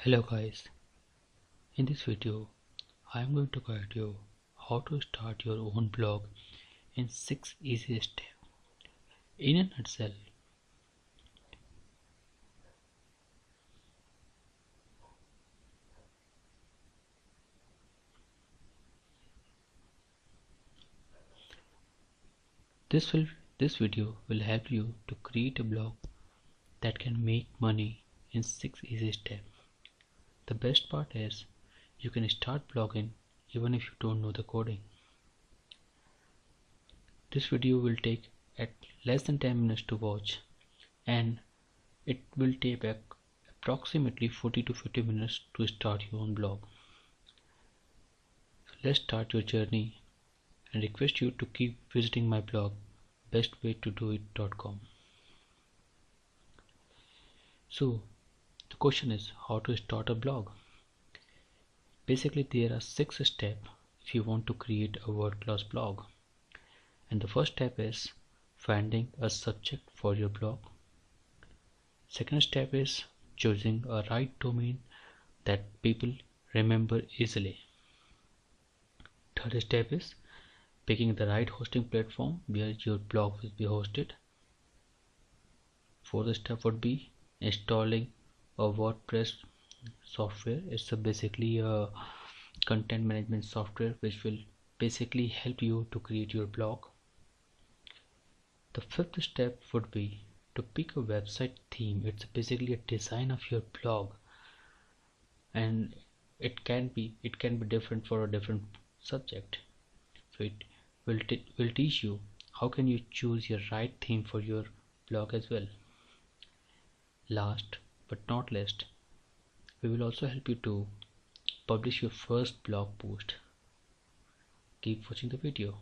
Hello guys, in this video I am going to guide you how to start your own blog in 6 easy steps. In a nutshell, this video will help you to create a blog that can make money in 6 easy steps. The best part is you can start blogging even if you don't know the coding. This video will take at less than 10 minutes to watch, and it will take approximately 40 to 50 minutes to start your own blog. So let's start your journey and request you to keep visiting my blog bestwaytodoit.com. So the question is how to start a blog. Basically there are 6 steps if you want to create a world-class blog. And the first step is finding a subject for your blog. Second step is choosing a right domain that people remember easily. Third step is picking the right hosting platform where your blog will be hosted. Fourth step would be installing a WordPress software. It's basically a content management software which will basically help you to create your blog. The fifth step would be to pick a website theme. It's basically a design of your blog, and it can be different for a different subject. So it will teach you how can you choose your right theme for your blog as well. Last but not least, we will also help you to publish your first blog post. Keep watching the video.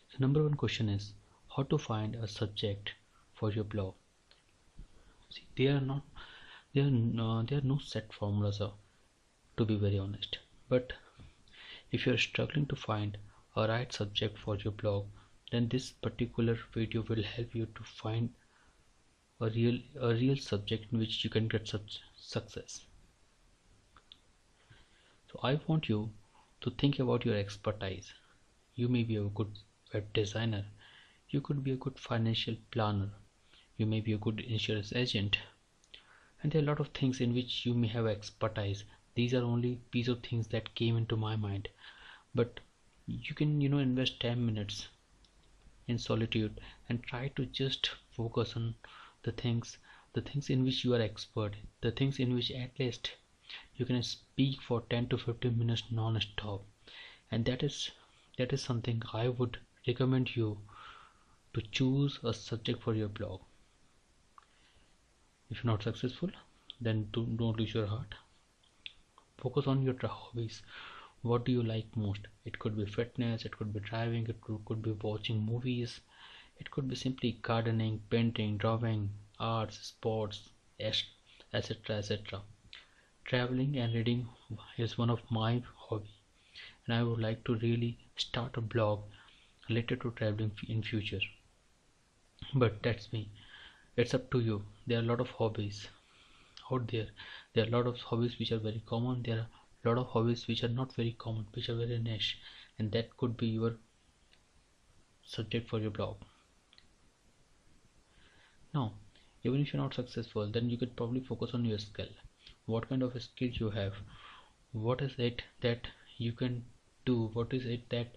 So number one question is how to find a subject for your blog. See, there are no set formulas, to be very honest, but if you are struggling to find a right subject for your blog, then this particular video will help you to find a real subject in which you can get such success. So I want you to think about your expertise. You may be a good web designer, you could be a good financial planner, you may be a good insurance agent, and there are a lot of things in which you may have expertise. These are only piece of things that came into my mind, but you can invest 10 minutes in solitude and try to just focus on the things in which you are expert, the things in which at least you can speak for 10 to 15 minutes non-stop. And that is something I would recommend you to choose a subject for your blog. If you're not successful, then don't lose your heart. Focus on your hobbies. What do you like most? It could be fitness, it could be driving, it could be watching movies, it could be simply gardening, painting, drawing, arts, sports, etc. Traveling and reading is one of my hobby, and I would like to really start a blog related to traveling in future. But that's me. It's up to you. There are a lot of hobbies out there. There are a lot of hobbies which are very common. There are a lot of hobbies which are not very common, which are very niche, and that could be your subject for your blog. Now, even if you're not successful, then you could probably focus on your skill. What kind of a skill you have? What is it that you can do? What is it that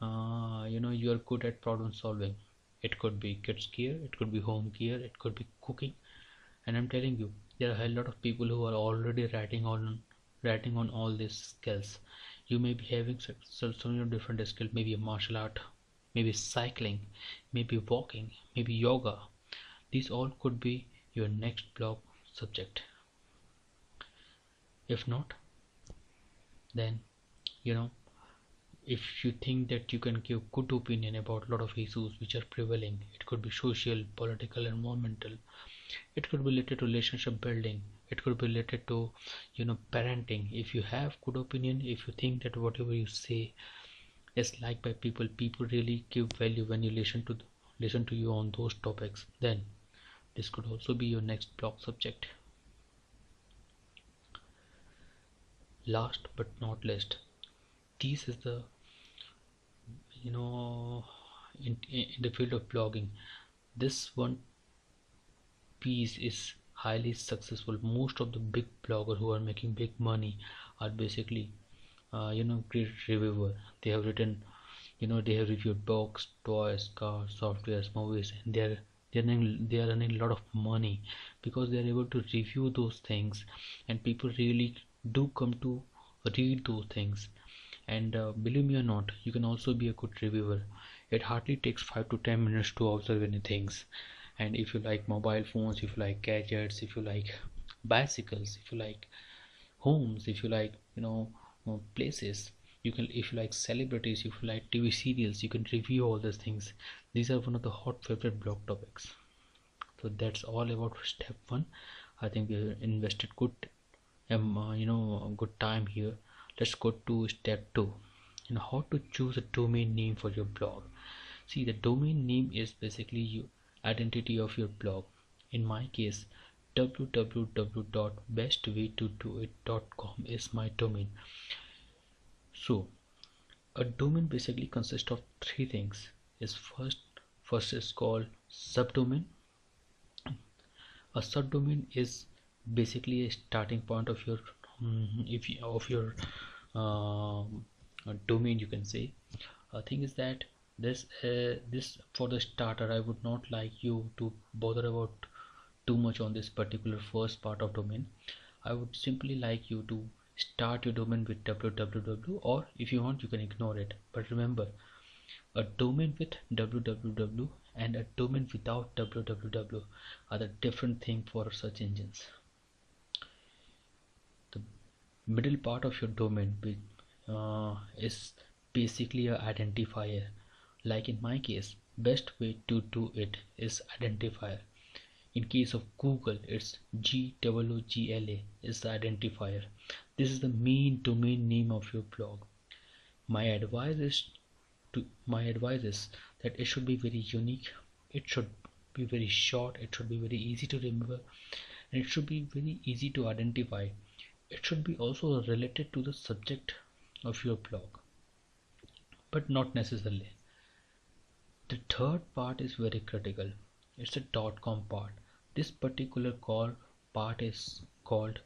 you are good at problem solving? It could be kids care, it could be home care, it could be cooking, and I'm telling you, there are a lot of people who are already writing on all these skills. You may be having some different skills, maybe a martial art, maybe cycling, maybe walking, maybe yoga. These all could be your next blog subject. If not, then if you think that you can give good opinion about a lot of issues which are prevailing, it could be social, political, environmental, it could be related to relationship building, it could be related to parenting. If you have good opinion, if you think that whatever you say is liked by people really give value when you listen to you on those topics, then this could also be your next blog subject. Last but not least, this is the, you know, in the field of blogging, this one piece is highly successful. Most of the big bloggers who are making big money are basically great reviewer. They have written, they have reviewed books, toys, cars, softwares, movies, and they are earning a lot of money because they are able to review those things, and people really do come to read those things. And believe me or not, you can also be a good reviewer. It hardly takes 5 to 10 minutes to observe any things. And if you like mobile phones, if you like gadgets, if you like bicycles, if you like homes, if you like places, you can, if you like celebrities, if you like TV serials, you can review all these things. These are one of the hot favorite blog topics. So that's all about step one. I think we invested good good time here. Let's go to step two. How to choose a domain name for your blog. See, the domain name is basically your identity of your blog. In my case, www.bestwaytodoit.com is my domain. So a domain basically consists of three things. Is first is called subdomain. A subdomain is basically a starting point of your uh, domain, you can say. Thing is that this for the starter, I would not like you to bother about too much on this particular first part of domain. I would simply like you to start your domain with www, or if you want you can ignore it. But remember, a domain with www and a domain without www are the different thing for search engines. The middle part of your domain is basically a identifier. Like in my case, best way to do it is identifier. In case of Google, it's GOOGLA is the identifier. This is the main domain name of your blog. My advice is that it should be very unique, it should be very short, it should be very easy to remember, and it should be very easy to identify. It should be also related to the subject of your blog, but not necessarily. The third part is very critical. It's a .com part. This particular part is called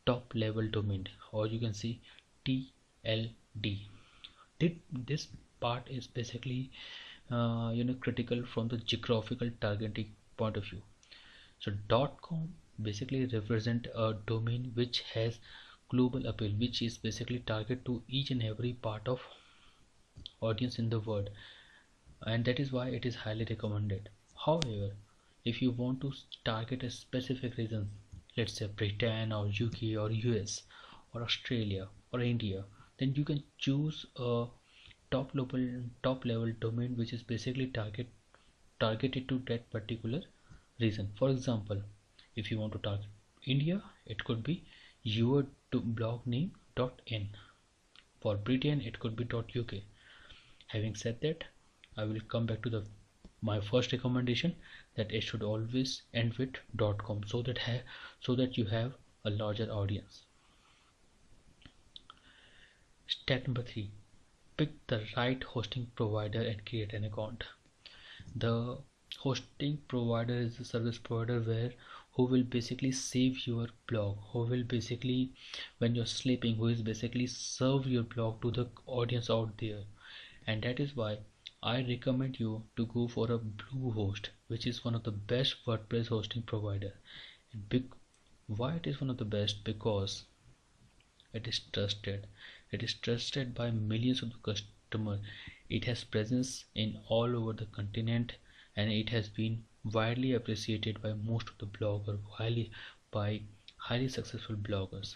top level domain, or you can see TLD. This part is basically critical from the geographical targeting point of view. So .com basically represent a domain which has global appeal, which is basically target to each and every part of audience in the world, and that is why it is highly recommended. However, if you want to target a specific region, let's say Britain or UK or US or Australia or India, then you can choose a top level domain which is basically targeted to that particular region. For example, if you want to target India, it could be your blog name .in. For Britain, it could be .uk. Having said that, I will come back to my first recommendation, that it should always end with .com, so that you have a larger audience. Step number 3: pick the right hosting provider and create an account. The hosting provider is the service provider who will basically save your blog, who will basically, when you're sleeping, who is basically serve your blog to the audience out there. And that is why I recommend you to go for a Bluehost, which is one of the best WordPress hosting provider. Why it is one of the best? Because it is trusted. It is trusted by millions of customers. It has presence in all over the continent, and it has been widely appreciated by most of the bloggers, highly successful bloggers.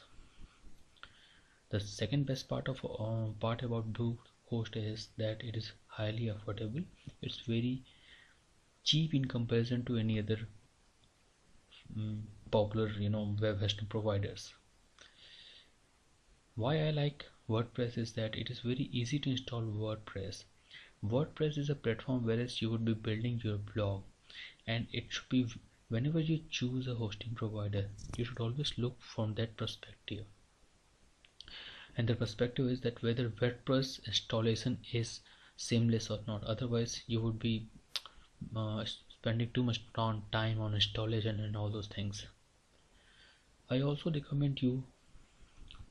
The second best part about Bluehost is that it is highly affordable. It's very cheap in comparison to any other popular web hosting providers. Why I like WordPress is that it is very easy to install WordPress. WordPress is a platform whereas you would be building your blog, and it should be, whenever you choose a hosting provider, you should always look from that perspective. And the perspective is that whether WordPress installation is seamless or not, otherwise you would be spending too much time on installation and all those things. I also recommend you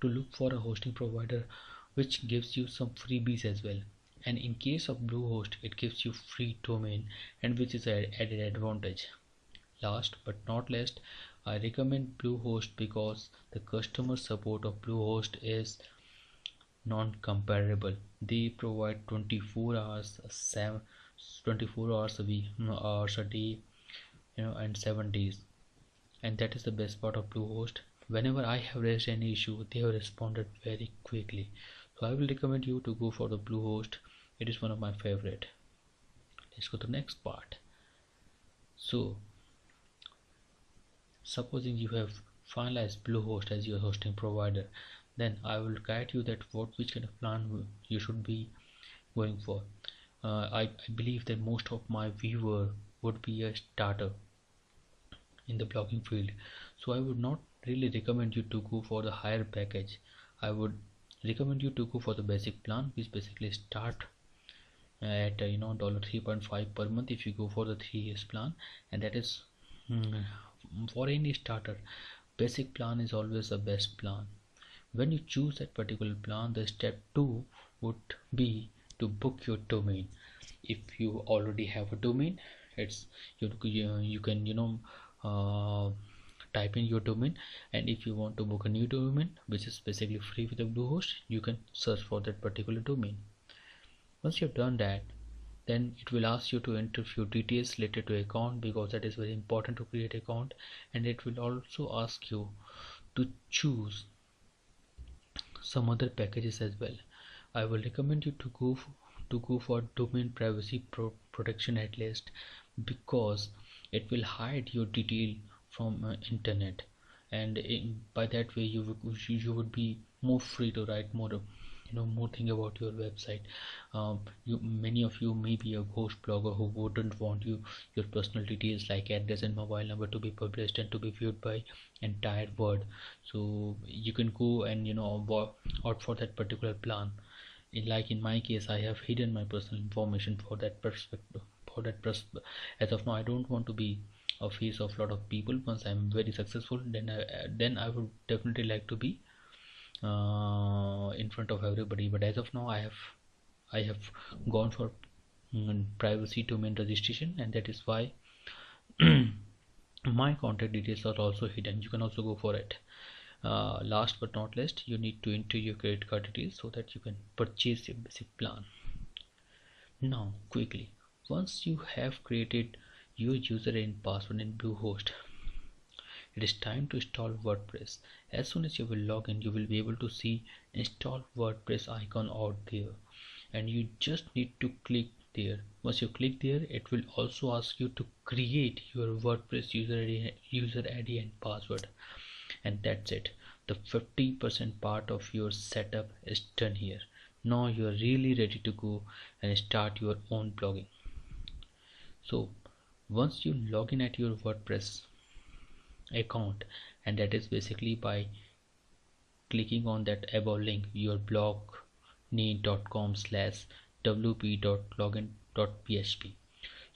to look for a hosting provider which gives you some freebies as well. And in case of Bluehost, it gives you free domain, and which is an added advantage. Last but not least, I recommend Bluehost because the customer support of Bluehost is non-comparable. They provide 24 hours, 24 hours a week, no, hours a day, and 7 days. And that is the best part of Bluehost. Whenever I have raised any issue, they have responded very quickly. So I will recommend you to go for the Bluehost. It is one of my favorite. Let's go to the next part. So supposing you have finalized Bluehost as your hosting provider, then I will guide you that which kind of plan you should be going for. I believe that most of my viewer would be a starter in the blogging field, so I would not really recommend you to go for the higher package. I would recommend you to go for the basic plan, which basically start at $3.5 per month if you go for the 3 years plan. And that is for any starter, basic plan is always the best plan. When you choose that particular plan, the step 2 would be to book your domain. If you already have a domain, it's you can type in your domain, and if you want to book a new domain which is basically free with the Bluehost, you can search for that particular domain. Once you've done that, then it will ask you to enter few details related to account, because that is very important to create account. And it will also ask you to choose some other packages as well. I will recommend you to go for domain privacy protection at least, because it will hide your detail from internet, and by that way you would be more free to write more thing about your website. Many of you may be a ghost blogger who wouldn't want your personal details like address and mobile number to be published and to be viewed by entire world. So you can go and opt for that particular plan. In my case, I have hidden my personal information for that perspective. As of now, I don't want to be a face of a lot of people. Once I'm very successful, then I would definitely like to be in front of everybody. But as of now, I have gone for privacy domain registration, and that is why my contact details are also hidden. You can also go for it. Last but not least, you need to enter your credit card details so that you can purchase your basic plan. Now quickly, once you have created your user and password in Bluehost, it is time to install WordPress. As soon as you will log in, you will be able to see Install WordPress icon out there, and you just need to click there. Once you click there, it will also ask you to create your WordPress user ID and password, and that's it. The 50% part of your setup is done here. Now you are really ready to go and start your own blogging. So once you log in at your WordPress account, and that is basically by clicking on that above link, your blogname.com/wp.login.php.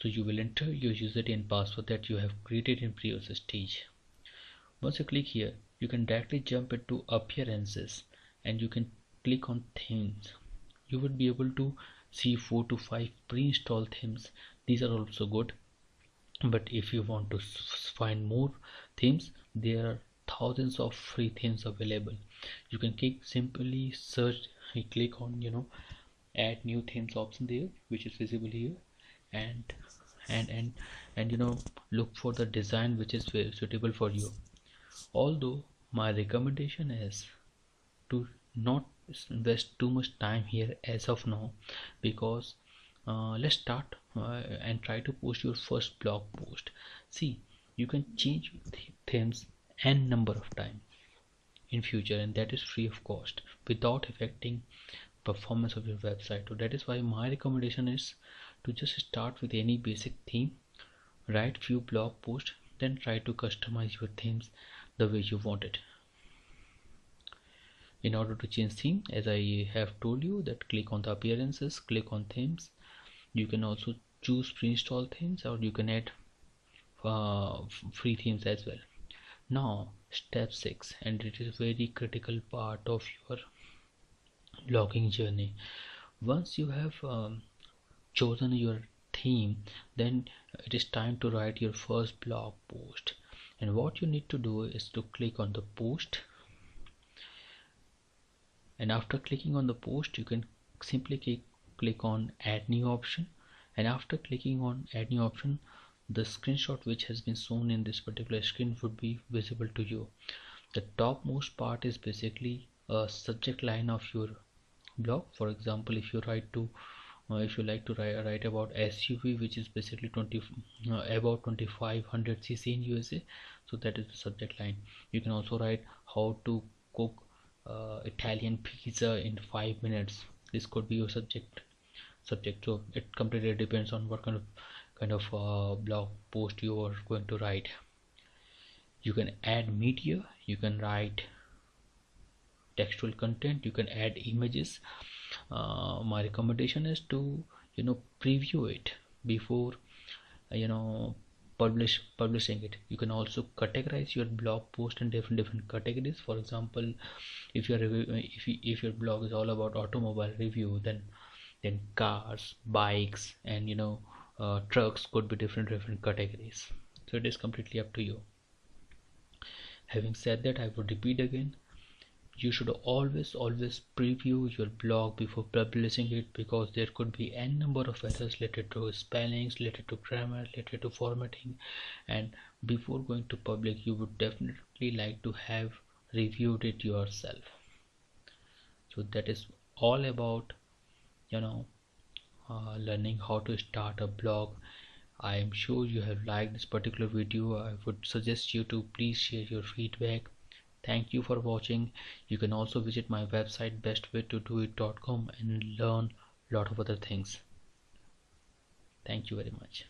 So you will enter your username and password that you have created in previous stage. Once you click here, you can directly jump into appearances, and you can click on themes. You would be able to see 4 to 5 pre-installed themes. These are also good, but if you want to find more themes, there are thousands of free themes available. You can simply search, click on add new themes option there, which is visible here, and look for the design which is very suitable for you. Although my recommendation is to not invest too much time here as of now, because let's start and try to post your first blog post. See, you can change themes n number of times in future, and that is free of cost without affecting performance of your website. So that is why my recommendation is to just start with any basic theme, write few blog posts, then try to customize your themes the way you want it. In order to change theme, as I have told you, that click on the appearances, click on themes. You can also choose pre-install themes, or you can add free themes as well. Now step 6, and it is very critical part of your blogging journey. Once you have chosen your theme, then it is time to write your first blog post. And what you need to do is to click on the post, and after clicking on the post you can simply click on add new option. And after clicking on add new option, the screenshot which has been shown in this particular screen would be visible to you. The topmost part is basically a subject line of your blog. For example, if you like to write about SUV, which is basically about 2500 cc in USA, so that is the subject line. You can also write how to cook Italian pizza in 5 minutes. This could be your subject. So it completely depends on what kind of blog post you are going to write. You can add media, you can write textual content, you can add images. My recommendation is to preview it before publishing it. You can also categorize your blog post in different categories. For example, if your blog is all about automobile review, then cars, bikes, and trucks could be different categories. So it is completely up to you. Having said that, I would repeat again, you should always preview your blog before publishing it, because there could be n number of errors related to spellings, related to grammar, related to formatting, and before going to public you would definitely like to have reviewed it yourself. So that is all about learning how to start a blog. I am sure you have liked this particular video. I would suggest you to please share your feedback. Thank you for watching. You can also visit my website bestwaytodoit.com and learn a lot of other things. Thank you very much.